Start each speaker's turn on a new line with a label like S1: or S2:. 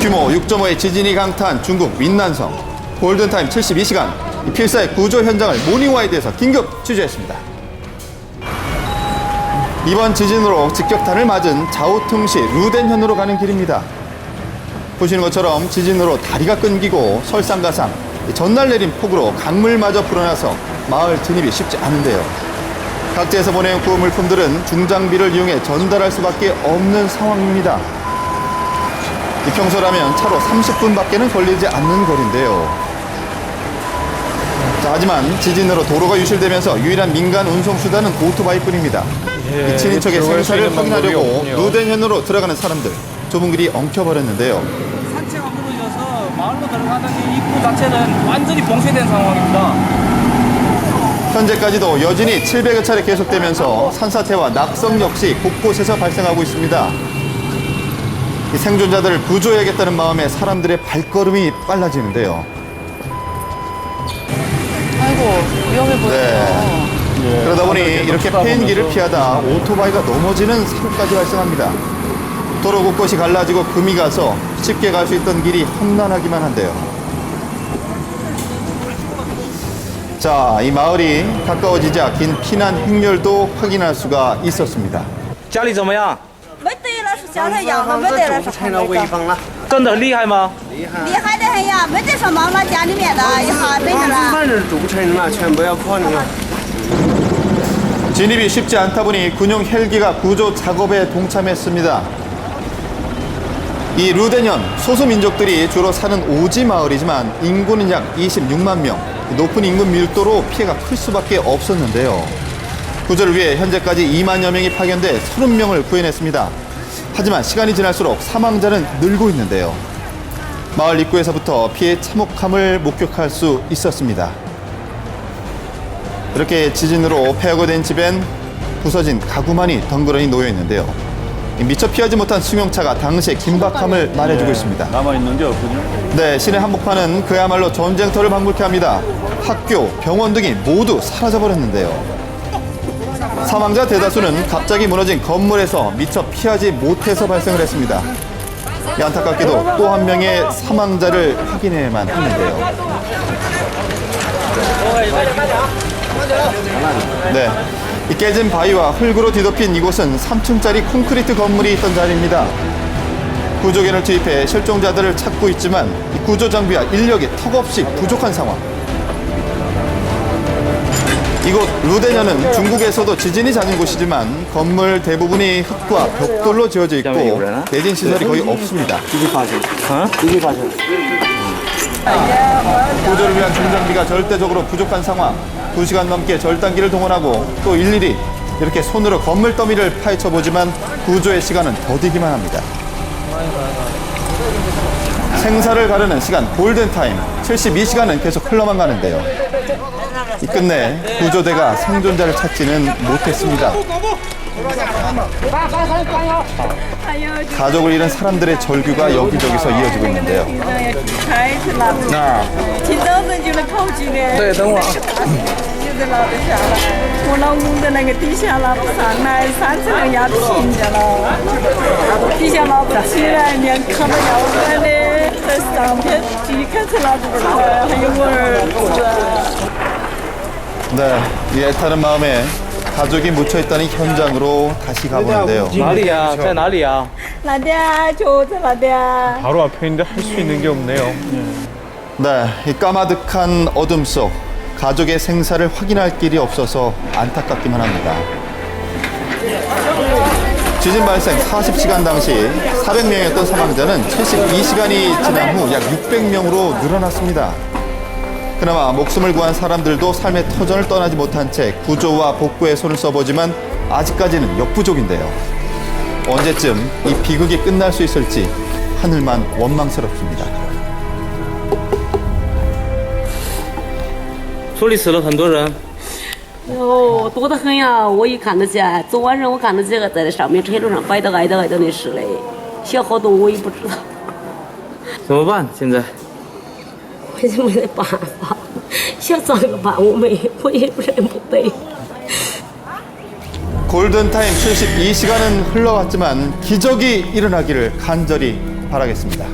S1: 규모 6.5의 지진이 강타한 중국 윈난성. 골든타임 72시간 필사의 구조 현장을 모닝와이드에서 긴급 취재했습니다. 이번 지진으로 직격탄을 맞은 자오퉁시 루덴현으로 가는 길입니다. 보시는 것처럼 지진으로 다리가 끊기고 설상가상, 전날 내린 폭우로 강물마저 불어나서 마을 진입이 쉽지 않은데요. 각지에서 보내온 구호물품들은 중장비를 이용해 전달할 수밖에 없는 상황입니다. 평소라면 차로 30분밖에는 걸리지 않는 거리인데요. 자, 하지만 지진으로 도로가 유실되면서 유일한 민간 운송수단은 오토바이뿐입니다. 이 친인척의 생사를 확인하려고 루덴현으로 들어가는 사람들, 좁은 길이 엉켜버렸는데요.
S2: 산체가 무너져서 마을로 들어가는 이 입구 자체는 완전히 봉쇄된 상황입니다.
S1: 현재까지도 여진이 700여 차례 계속되면서 산사태와 낙성 역시 곳곳에서 발생하고 있습니다. 이 생존자들을 구조해야겠다는 마음에 사람들의 발걸음이 빨라지는데요.
S3: 아이고, 위험해 보여요.
S1: 네. 그러다 보니 이렇게 패인 길을 피하다 오토바이가 넘어지는 사고까지 발생합니다. 도로 곳곳이 갈라지고 금이 가서 쉽게 갈 수 있던 길이 험난하기만 한데요. 자, 이 마을이 가까워지자 긴 피난 행렬도 확인할 수가 있었습니다.
S2: 家里怎么样？
S4: 没得了，是叫他养了，没得了，是看那个。
S2: 真的很厉害吗？
S4: 厉害得很呀，没得上忙了，家里面的一下没得了。
S5: 反正住不成了，全部要跑那个。
S1: 진입이 쉽지 않다 보니 군용 헬기가 구조 작업에 동참했습니다. 이 루덴현 소수민족들이 주로 사는 오지 마을이지만 인구는 약 26만 명. 높은 인구 밀도로 피해가 클 수밖에 없었는데요. 구조를 위해 현재까지 2만여 명이 파견돼 30명을 구해냈습니다. 하지만 시간이 지날수록 사망자는 늘고 있는데요. 마을 입구에서부터 피해의 참혹함을 목격할 수 있었습니다. 이렇게 지진으로 폐허가 된 집엔 부서진 가구만이 덩그러니 놓여 있는데요. 미처 피하지 못한 승용차가 당시의 긴박함을 말해주고 있습니다.
S6: 남아있는 게 없군요.
S1: 네, 시내 한복판은 그야말로 전쟁터를 방불케 합니다. 학교, 병원 등이 모두 사라져버렸는데요. 사망자 대다수는 갑자기 무너진 건물에서 미처 피하지 못해서 발생을 했습니다. 안타깝게도 또 한 명의 사망자를 확인해야만 하는데요. 네, 이 깨진 바위와 흙으로 뒤덮인 이곳은 3층짜리 콘크리트 건물이 있던 자리입니다. 구조견을 투입해 실종자들을 찾고 있지만 이 구조 장비와 인력이 턱없이 부족한 상황. 이곳 루덴현은 중국에서도 지진이 잦은 곳이지만 건물 대부분이 흙과 벽돌로 지어져 있고 대진 시설이 거의 없습니다. 구조를 위한 중장비가 절대적으로 부족한 상황. 2시간 넘게 절단기를 동원하고 또 일일이 이렇게 손으로 건물 더미를 파헤쳐보지만 구조의 시간은 더디기만 합니다. 생사를 가르는 시간 골든타임 72시간은 계속 흘러만 가는데요. 이 끝내 구조대가 생존자를 찾지는 못했습니다. 가족을 잃은 사람들의 절규가 여기저기서 이어지고 있는데요.
S4: 紧张的就是跑进来。
S2: 对，等会儿啊。
S4: 就是拉不下来，我老公在那个底下拉不上来，3层压平着了，底下拉不起来，连扛着腰杆的，在上面底看才拉不起来，还有我儿子。
S1: 네, 이 애타는 마음에 가족이 묻혀있다는 현장으로 다시 가보는데요.
S2: 哪里呀？在哪里呀？
S4: 那边就在那边。
S6: 바로 앞에 있는데 할 수 있는 게 없네요.
S1: 네, 이 까마득한 어둠 속 가족의 생사를 확인할 길이 없어서 안타깝기만 합니다. 지진 발생 40시간 당시 400명이었던 사망자는 72시간이 지난 후 약 600명으로 늘어났습니다. 그나마 목숨을 구한 사람들도 삶의 터전을 떠나지 못한 채 구조와 복구에 손을 써보지만 아직까지는 역부족인데요. 언제쯤 이 비극이 끝날 수 있을지 하늘만 원망스럽습니다.
S2: 村里死了很多人。
S7: 哦，多得很呀！我一看到起，昨晚上我看到这个在上面车路上摆的挨的那事嘞，小好多我也不知道。
S2: 怎么办？现在？
S7: 我就没得办法，想找个伴我也不认不得。
S1: 골든타임 72시간은 흘러갔지만 기적이 일어나기를 간절히 바라겠습니다.